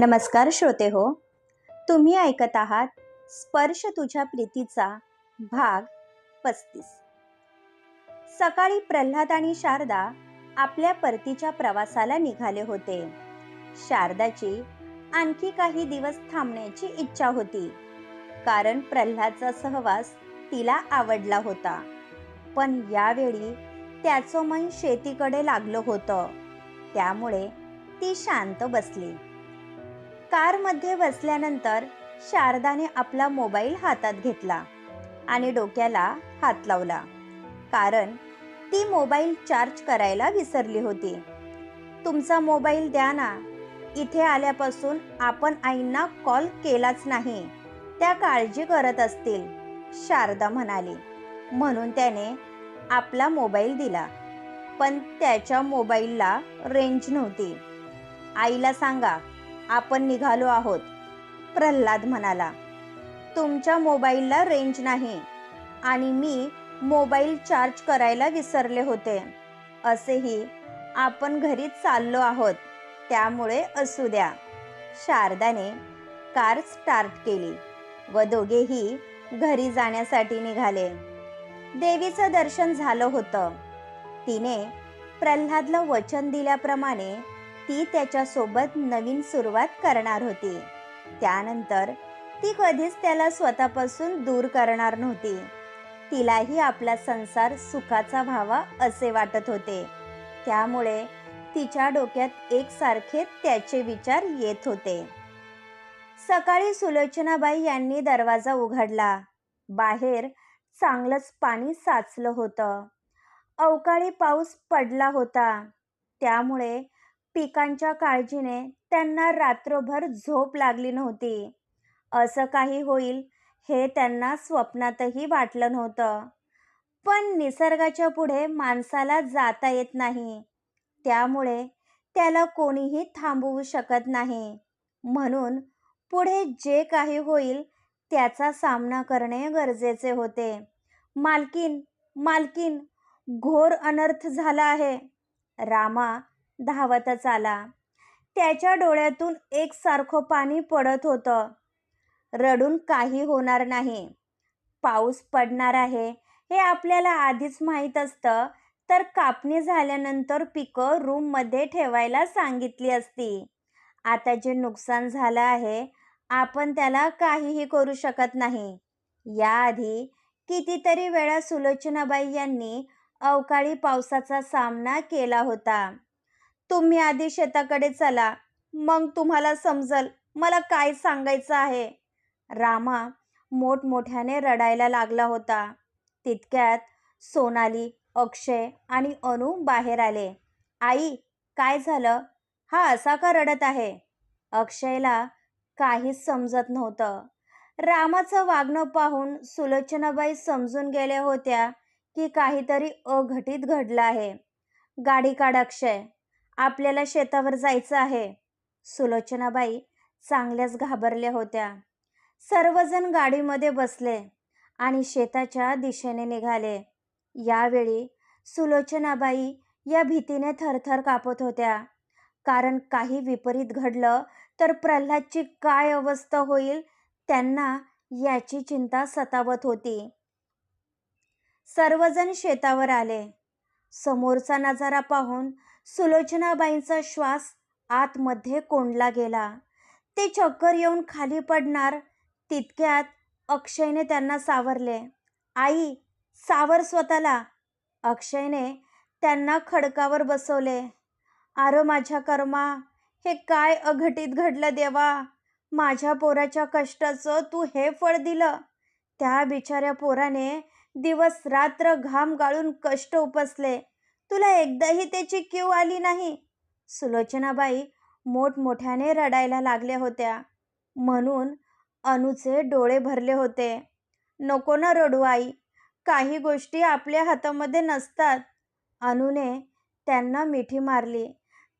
नमस्कार श्रोते हो, तुम्ही ऐकत आहात स्पर्श तुझ्या प्रीतीचा भाग 35. सकाळी प्रल्हाद आणि शारदा आपल्या परतीच्या प्रवासाला निघाले होते. शारदाची आणखी काही दिवस थांबण्याची इच्छा होती, कारण प्रल्हादचा सहवास तिला आवडला होता. पण यावेळी त्याचं मन शेतीकडे लागलं होतं, त्यामुळे ती शांत बसली. कारमध्ये बसल्यानंतर शारदाने आपला मोबाईल हातात घेतला आणि डोक्याला हात लावला, कारण ती मोबाईल चार्ज करायला विसरली होती. तुमचा मोबाईल द्या ना, इथे आल्यापासून आपण आईंना कॉल केलाच नाही, त्या काळजी करत असतील, शारदा म्हणाली. म्हणून त्याने आपला मोबाईल दिला, पण त्याच्या मोबाईलला रेंज नव्हती. आईला सांगा आपण निघालो आहोत, प्रल्हाद म्हणाला. तुमच्या मोबाईलला रेंज नाही आणि मी मोबाईल चार्ज करायला विसरले होते. असेही आपण घरी चाललो आहोत, त्यामुळे असू द्या. शारदाने कार स्टार्ट केली व दोघेही घरी जाण्यासाठी निघाले. देवीचं दर्शन झालं होतं. तिने प्रल्हादला वचन दिल्याप्रमाणे ती त्याच्यासोबत नवीन सुरुवात करणार होती. त्यानंतर ती कधीच त्याला स्वतःपासून दूर करणार नव्हती. तिलाही आपला संसार सुखाचा व्हावा असे वाटत होते, त्यामुळे तिच्या डोक्यात एकसारखे त्याचे विचार येत होते. सकाळी सुलोचनाबाई यांनी दरवाजा उघडला. बाहेर चांगलंच पाणी साचलं होतं. अवकाळी पाऊस पडला होता, त्यामुळे पिकांच्या काळजीने त्यांना रात्रभर झोप लागली नव्हती. असं काही होईल हे त्यांना स्वप्नातही वाटलं नव्हतं. पण निसर्गाच्या पुढे माणसाला जाता येत नाही, त्यामुळे त्याला कोणीही थांबवू शकत नाही. म्हणून पुढे जे काही होईल त्याचा सामना करणे गरजेचे होते. मालकीन, मालकीन, घोर अनर्थ झाला आहे. रामा धावतच आला. त्याच्या डोळ्यातून एकसारखं पाणी पडत होतं. रडून काही होणार नाही. पाऊस पडणार आहे हे आपल्याला आधीच माहीत असतं तर कापणी झाल्यानंतर पिकं रूममध्ये ठेवायला सांगितली असती. आता जे नुकसान झालं आहे आपण त्याला काहीही करू शकत नाही. याआधी कितीतरी वेळा सुलोचनाबाई यांनी अवकाळी पावसाचा सामना केला होता. तुम्ही आधी शेताकडे चला, मग तुम्हाला समजल मला काय सांगायचं आहे. रामा मोठमोठ्याने रडायला लागला होता. तितक्यात सोनाली, अक्षय आणि अनु बाहेर आले. आई, काय झालं? हा असा का रडत आहे? अक्षयला काहीच समजत नव्हतं. रामाचं वागणं पाहून सुलोचनाबाई समजून गेल्या होत्या की काहीतरी अघटित घडलं आहे. गाडी काढ अक्षय, आपल्याला शेतावर जायचं आहे. सुलोचनाबाई चांगल्याच घाबरल्या होत्या. सर्वजण गाडीमध्ये बसले आणि शेताच्या दिशेने निघाले. यावेळी सुलोचनाबाई या भीतीने थरथर कापत होत्या, कारण काही विपरीत घडलं तर प्रल्हादची काय अवस्था होईल त्यांना याची चिंता सतावत होती. सर्वजण शेतावर आले. समोरचा नजारा पाहून सुलोचनाबाईंचा श्वास आतमध्ये कोंडला गेला. ते चक्कर येऊन खाली पडणार तितक्यात अक्षयने त्यांना सावरले. आई, सावर स्वतःला. अक्षयने त्यांना खडकावर बसवले. अरे माझ्या कर्मा, हे काय अघटित घडलं देवा. माझ्या पोराच्या कष्टाचं तू हे फळ दिलं. त्या बिचाऱ्या पोराने दिवस रात्र घाम गाळून कष्ट उपसले, तुला एकदाही त्याची कीव आली नाही. सुलोचनाबाई मोठमोठ्याने रडायला लागल्या होत्या. म्हणून अनुचे डोळे भरले होते. नको ना रडू आई, काही गोष्टी आपल्या हातामध्ये नसतात. अनुने त्यांना मिठी मारली.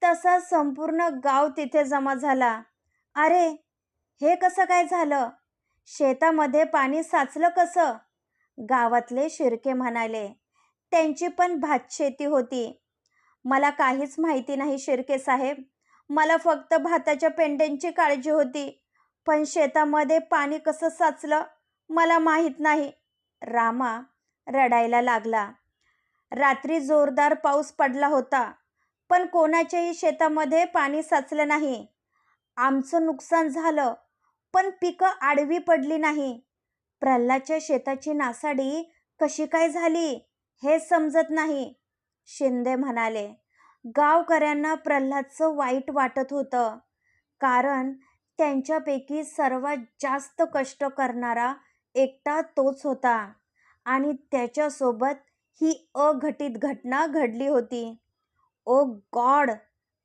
तसा संपूर्ण गाव तिथे जमा झाला. अरे, हे कसं काय झालं? शेतामध्ये पाणी साचलं कसं? गावातले शिर्के म्हणाले. त्यांची पण भातशेती होती. मला काहीच माहिती नाही शिर्के साहेब, मला फक्त भाताच्या पेंड्यांची काळजी होती, पण शेतामध्ये पाणी कसं साचलं मला माहीत नाही. रामा रडायला लागला. रात्री जोरदार पाऊस पडला होता, पण कोणाच्याही शेतामध्ये पाणी साचलं नाही. आमचं नुकसान झालं, पण पिकं आडवी पडली नाही. प्रल्हादच्या शेताची नासाडी कशी काय झाली हे समजत नाही, शिंदे म्हणाले. गावकऱ्यांना प्रल्हादचं वाईट वाटत होतं, कारण त्यांच्यापैकी सर्वात जास्त कष्ट करणारा एकटा तोच होता आणि त्याच्यासोबत ही अघटित घटना घडली होती. ओ गॉड,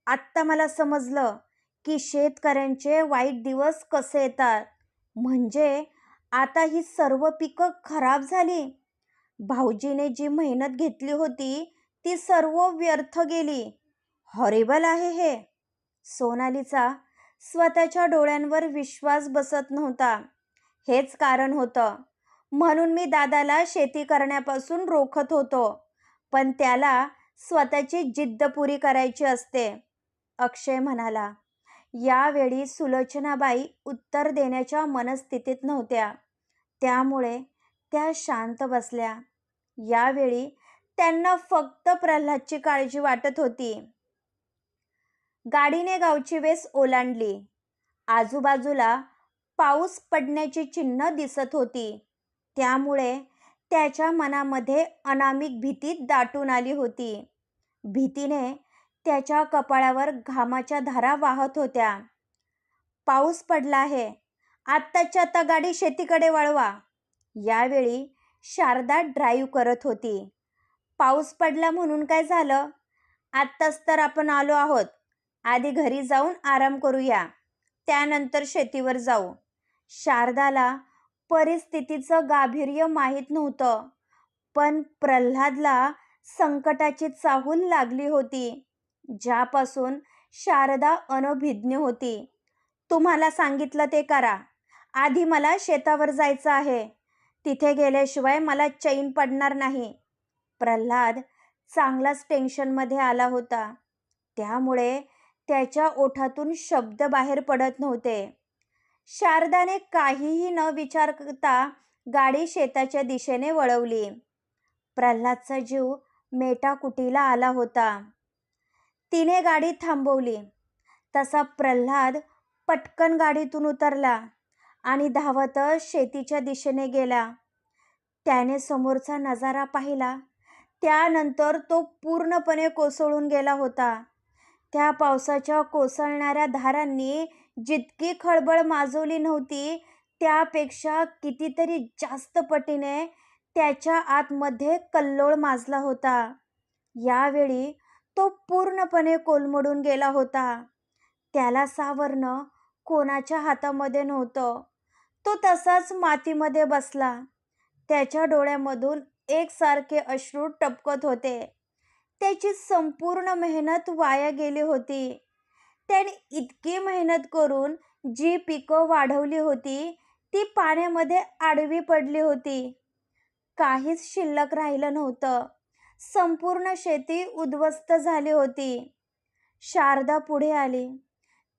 आत्ता मला समजलं की शेतकऱ्यांचे वाईट दिवस कसे येतात. म्हणजे आता ही सर्व पिकं खराब झाली. भाऊजीने जी मेहनत घेतली होती ती सर्व व्यर्थ गेली. हॉरिबल आहे हे. सोनालीचा स्वतःच्या डोळ्यांवर विश्वास बसत नव्हता. हेच कारण होतं म्हणून मी दादाला शेती करण्यापासून रोखत होतो, पण त्याला स्वतःची जिद्द पुरी करायची असते, अक्षय म्हणाला. यावेळी सुलोचनाबाई उत्तर देण्याच्या मनस्थितीत नव्हत्या, त्यामुळे त्या शांत बसल्या. यावेळी त्यांना फक्त प्रल्हादची काळजी वाटत होती. गाडीने गावची वेस ओलांडली. आजूबाजूला पाऊस पडण्याची चिन्ह दिसत होती, त्यामुळे त्याच्या मनामध्ये अनामिक भीती दाटून आली होती. भीतीने त्याच्या कपाळावर घामाच्या धारा वाहत होत्या. पाऊस पडला आहे, आत्ताच्या आत्ता गाडी शेतीकडे वळवा. यावेळी शारदा ड्राईव्ह करत होती. पाऊस पडला म्हणून काय झालं, आत्ताच तर आपण आलो आहोत. आधी घरी जाऊन आराम करूया, त्यानंतर शेतीवर जाऊ. शारदाला परिस्थितीचं गांभीर्य माहीत नव्हतं, पण प्रल्हादला संकटाची चाहूल लागली होती, ज्यापासून शारदा अनभिज्ञ होती. तुम्हाला सांगितलं ते करा. आधी मला शेतावर जायचं आहे. तिथे गेल्याशिवाय मला चैन पडणार नाही. प्रल्हाद चांगलाच टेन्शनमध्ये आला होता, त्यामुळे त्याच्या ओठातून शब्द बाहेर पडत नव्हते. शारदाने काहीही न विचार करता गाडी शेताच्या दिशेने वळवली. प्रल्हादचा जीव मेटाकुटीला आला होता. तिने गाडी थांबवली. तसा प्रल्हाद पटकन गाडीतून उतरला आणि धावतच शेतीच्या दिशेने गेला. त्याने समोरचा नजारा पाहिला, त्यानंतर तो पूर्णपणे कोसळून गेला होता. त्या पावसाच्या कोसळणाऱ्या धारांनी जितकी खळबळ माजवली नव्हती, त्यापेक्षा कितीतरी जास्त पटीने त्याच्या आतमध्ये कल्लोळ माजला होता. यावेळी तो पूर्णपणे कोलमडून गेला होता. त्याला सावरणं कोणाच्या हातामध्ये नव्हतं. तो तसाच मातीमध्ये बसला. त्याच्या डोळ्यामधून एकसारखे अश्रू टपकत होते. त्याची संपूर्ण मेहनत वाया गेली होती. त्याने इतकी मेहनत करून जी पिकं वाढवली होती ती पाण्यामध्ये आडवी पडली होती. काहीच शिल्लक राहिलं नव्हतं. संपूर्ण शेती उद्ध्वस्त झाली होती. शारदा पुढे आली.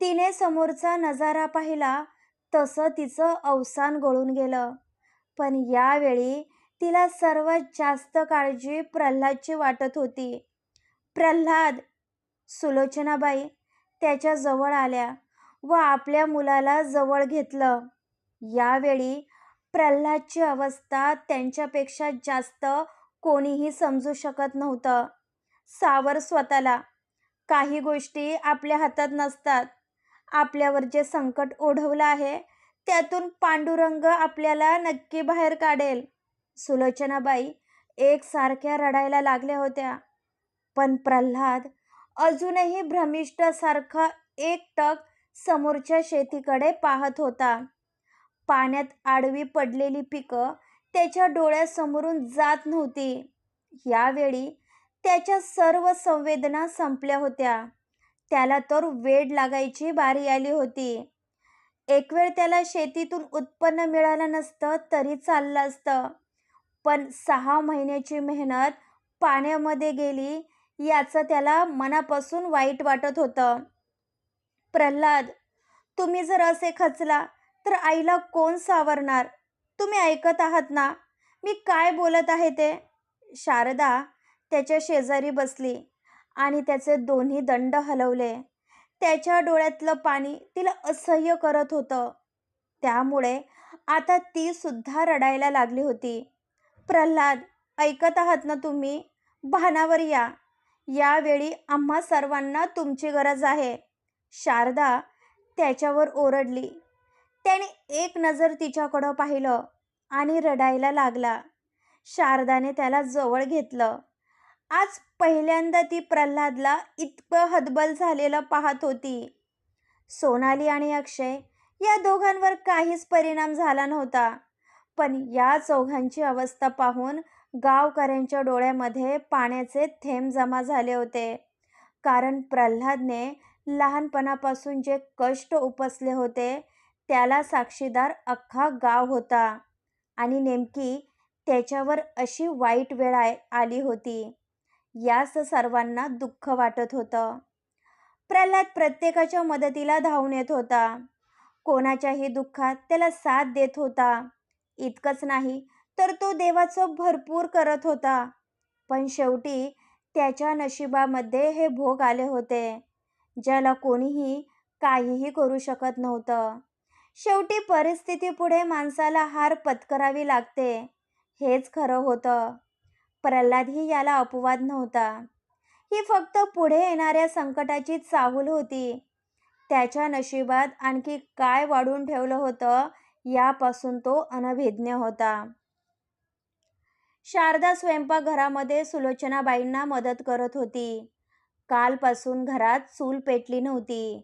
तिने समोरचा नजारा पाहिला, तसं तिचं अवसान गळून गेलं. पण यावेळी तिला सर्वात जास्त काळजी प्रल्हादची वाटत होती. प्रल्हाद, सुलोचनाबाई त्याच्या जवळ आल्या व आपल्या मुलाला जवळ घेतलं. यावेळी प्रल्हादची अवस्था त्यांच्यापेक्षा जास्त कोणीही समजू शकत नव्हतं. सावर स्वतःला. काही गोष्टी आपल्या हातात नसतात. आपल्यावर जे संकट ओढवलं आहे त्यातून पांडुरंग आपल्याला नक्की बाहेर काढेल. सुलोचनाबाई एकसारख्या रडायला लागल्या होत्या. पण प्रल्हाद अजूनही भ्रमिष्ठासारखा एकटक समोरच्या शेतीकडे पाहत होता. पाण्यात आडवी पडलेली पिकं त्याच्या डोळ्यासमोरून जात नव्हती. यावेळी त्याच्या सर्व संवेदना संपल्या होत्या. त्याला तर वेड लागायची बारी आली होती. एक वेळ त्याला शेतीतून उत्पन्न मिळालं नसतं तरी चाललं असतं, पण 6 महिन्याची मेहनत पाण्यामध्ये गेली याचं त्याला मनापासून वाईट वाटत होतं. प्रल्हाद, तुम्ही जर असे खचला तर आईला कोण सावरणार? तुम्ही ऐकत आहात ना मी काय बोलत आहे ते? शारदा त्याच्या शेजारी बसली आणि त्याचे दोन्ही दंड हलवले. त्याच्या डोळ्यातलं पाणी तिला असह्य करत होतं. त्यामुळे आता ती सुद्धा रडायला लागली होती. प्रल्हाद, ऐकत आहात ना तुम्ही? भानावर या. यावेळी आम्हा सर्वांना तुमची गरज आहे. शारदा त्याच्यावर ओरडली. त्याने एक नजर तिच्याकडं पाहिलं आणि रडायला लागला. शारदाने त्याला जवळ घेतलं. आज पहिल्यांदा ती प्रल्हादला इतकं हतबल झालेलं पाहत होती. सोनाली आणि अक्षय या दोघांवर काहीच परिणाम झाला नव्हता. पण या चौघांची अवस्था पाहून गावकऱ्यांच्या डोळ्यामध्ये पाण्याचे थेंब जमा झाले होते. कारण प्रल्हादने लहानपणापासून जे कष्ट उपसले होते त्याला साक्षीदार अख्खा गाव होता आणि नेमकी त्याच्यावर अशी वाईट वेळ आली होती. याच सर्वांना दुःख वाटत होतं. प्रल्हाद प्रत्येकाच्या मदतीला धावून येत होता. कोणाच्याही दुःखात त्याला साथ देत होता. इतकंच नाही तर तो देवाचं भरपूर करत होता. पण शेवटी त्याच्या नशिबामध्ये हे भोग आले होते, ज्याला कोणीही काहीही करू शकत नव्हतं. शेवटी परिस्थितीपुढे माणसाला हार पत्करावी लागते, हेच खरं होतं. प्रल्हादही याला अपवाद नव्हता. ही फक्त पुढे येणाऱ्या संकटाची चाहूल होती. त्याच्या नशिबात आणखी काय वाढून ठेवलं होतं यापासून तो अनभिज्ञ होता. शारदा स्वयंपाकघरामध्ये सुलोचनाबाईंना मदत करत होती. कालपासून घरात चूल पेटली नव्हती.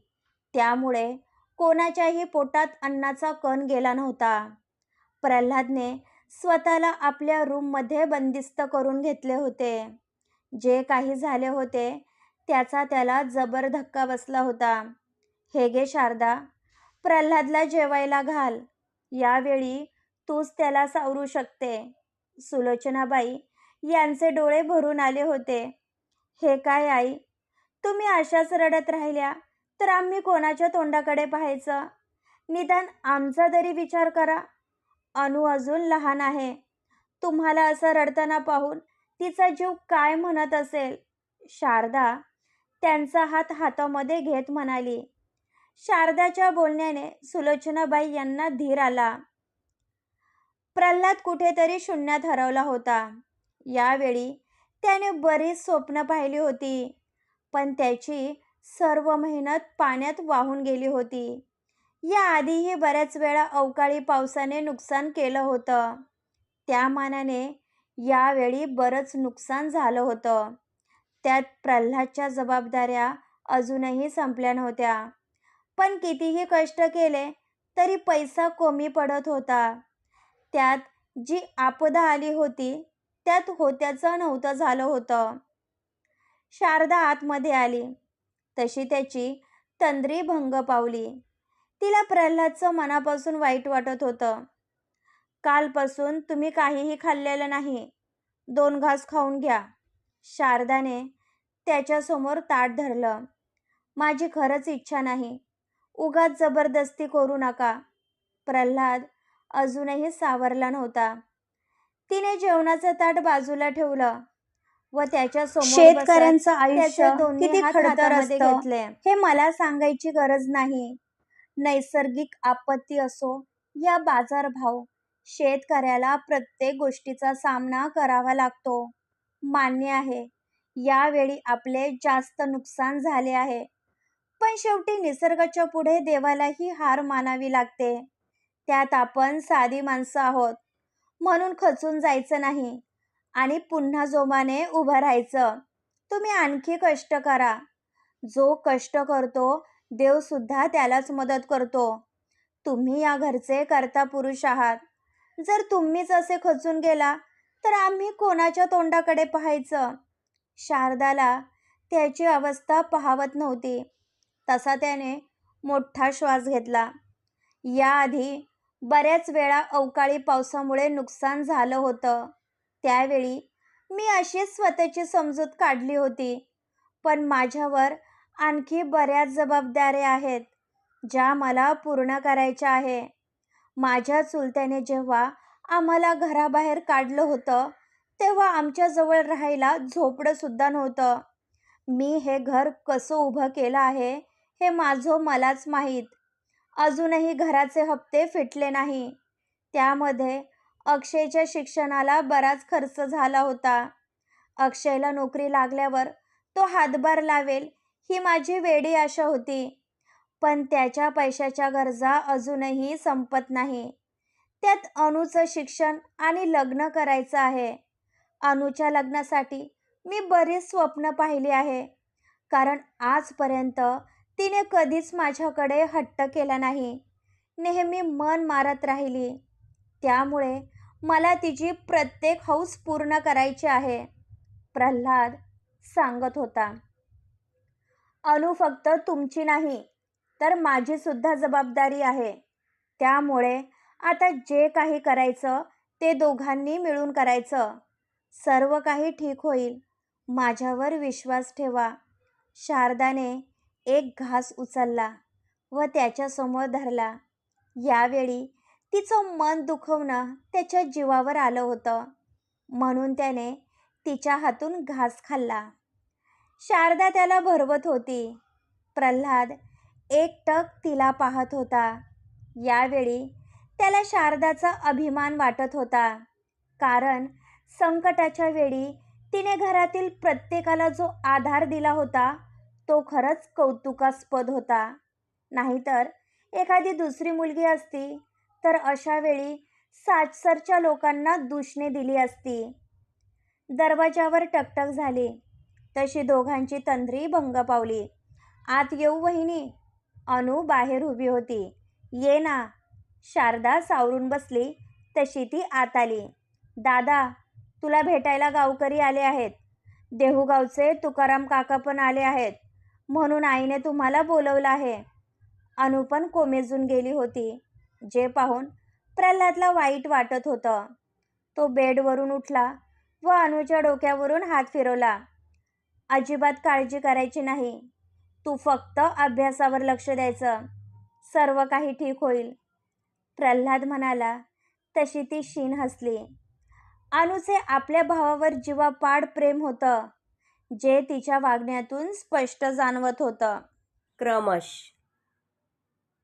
त्यामुळे कोणाच्याही पोटात अन्नाचा कण गेला नव्हता. प्रल्हादने स्वतःला आपल्या रूममध्ये बंदिस्त करून घेतले होते. जे काही झाले होते त्याचा त्याला जबर धक्का बसला होता. हे गे शारदा, प्रल्हादला जेवायला घाल. यावेळी तूच त्याला सावरू शकते. सुलोचनाबाई यांचे डोळे भरून आले होते. हे काय आई, तुम्ही अशाच रडत राहिल्या तर आम्ही कोणाच्या तोंडाकडे पाहायचं? निदान आमचा तरी विचार करा. अनु अजून लहान आहे. तुम्हाला असं रडताना पाहून तिचा जीव काय म्हणत असेल? शारदा त्यांचा हात हातामध्ये घेत म्हणाली. शारदाच्या बोलण्याने सुलोचनाबाई यांना धीर आला. प्रल्हाद कुठेतरी शून्यात हरवला होता. यावेळी त्याने बरीच स्वप्न पाहिली होती, पण त्याची सर्व मेहनत पाण्यात वाहून गेली होती. याआधीही बऱ्याच वेळा अवकाळी पावसाने नुकसान केलं होतं. त्या मानाने यावेळी बरंच नुकसान झालं होतं. त्यात प्रल्हादच्या जबाबदाऱ्या अजूनही संपल्या नव्हत्या. पण कितीही कष्ट केले तरी पैसा कमी पडत होता. त्यात जी आपदा आली होती त्यात होत्याचं नव्हतं झालं होतं. शारदा आतमध्ये आली तशी त्याची तंद्री भंग पावली. तिला प्रल्हादचं मनापासून वाईट वाटत होतं. कालपासून तुम्ही काहीही खाल्लेलं नाही. 2 घास खाऊन घ्या. शारदाने त्याच्यासमोर ताट धरलं. माझी खरंच इच्छा नाही. उगाच जबरदस्ती करू नका. प्रल्हाद अजूनही सावरला नव्हता. तिने जेवणाचं ताट बाजूला ठेवलं व त्याच्यासमोर शेतकऱ्यांचं आयुष्य किती खडतर असतं हे मला सांगायची गरज नाही. नैसर्गिक आपत्ती असो या बाजारभाव, शेतकऱ्याला प्रत्येक गोष्टीचा सामना करावा लागतो. मान्य आहे, यावेळी आपले जास्त नुकसान झाले आहे. पण शेवटी निसर्गाच्या पुढे देवालाही हार मानावी लागते. त्यात आपण साधी माणसं आहोत म्हणून खचून जायचं नाही आणि पुन्हा जोमाने उभं राहायचं. तुम्ही आणखी कष्ट करा. जो कष्ट करतो देव सुद्धा त्यालाच मदत करतो. तुम्ही या घरचे कर्ता पुरुष आहात. जर तुम्हीच असे खचून गेला तर आम्ही कोणाच्या तोंडाकडे पाहायचं? शारदाला त्याची अवस्था पाहवत नव्हती. तसा त्याने मोठा श्वास घेतला. याआधी बऱ्याच वेळा अवकाळी पावसामुळे नुकसान झालं होतं. त्यावेळी मी अशीच स्वतःची समजूत काढली होती. पण माझ्यावर आणखी बऱ्याच जबाबदाऱ्या आहेत ज्या मला पूर्ण करायच्या आहे. माझ्या चुलत्याने जेव्हा आम्हाला घराबाहेर काढलं होतं तेव्हा आमच्याजवळ राहायला झोपडं सुद्धा नव्हतं. मी हे घर कसं उभं केलं आहे हे माझं मलाच माहीत. अजूनही घराचे हप्ते फिटले नाही. त्यामध्ये अक्षयच्या शिक्षणाला बराच खर्च झाला होता. अक्षयला नोकरी लागल्यावर तो हातभार लावेल ही माझी वेडी आशा होती. पण त्याच्या पैशाच्या गरजा अजूनही संपत नाही. त्यात अनुचं शिक्षण आणि लग्न करायचं आहे. अनुच्या लग्नासाठी मी बरीच स्वप्न पाहिली आहे, कारण आजपर्यंत तिने कधीच माझ्याकडे हट्ट केला नाही. नेहमी मन मारत राहिली. त्यामुळे मला तिची प्रत्येक हौस पूर्ण करायची आहे. प्रल्हाद सांगत होता. अनु फक्त तुमची नाही तर माझी सुद्धा जबाबदारी आहे. त्यामुळे आता जे काही करायचं ते दोघांनी मिळून करायचं. सर्व काही ठीक होईल. माझ्यावर विश्वास ठेवा. शारदाने एक घास उचलला व त्याच्यासमोर धरला. यावेळी तिचं मन दुखवणं त्याच्या जीवावर आलं होतं, म्हणून त्याने तिच्या हातून घास खाल्ला. शारदा त्याला भरवत होती. प्रल्हाद एकटक तिला पाहत होता. यावेळी त्याला शारदाचा अभिमान वाटत होता, कारण संकटाच्या वेळी तिने घरातील प्रत्येकाला जो आधार दिला होता तो खरंच कौतुकास्पद होता. नाहीतर एखादी दुसरी मुलगी असती तर अशा वेळी सासरच्या लोकांना दूषणे दिली असती. दरवाजावर टकटक झाली तशी दोघांची तंद्री भंग पावली. आत येऊ वहिनी? अनु बाहेर उभी होती. ये ना. शारदा सावरून बसली तशी ती आत आली. दादा, तुला भेटायला गावकरी आले आहेत. देहूगावचे तुकाराम काका पण आले आहेत, म्हणून आईने तुम्हाला बोलवलं आहे. अनु पण कोमेजून गेली होती, जे पाहून प्रल्हादला वाईट वाटत होतं. तो बेडवरून उठला व अनुच्या डोक्यावरून हात फिरवला. अजिबात काळजी करायची नाही. तू फक्त अभ्यासावर लक्ष द्यायचं. सर्व काही ठीक होईल. प्रल्हाद म्हणाला तशी ती शीन हसली. अनुचे आपल्या भावावर जीवापाड प्रेम होतं, जे तिच्या वागण्यातून स्पष्ट जाणवत होतं. क्रमश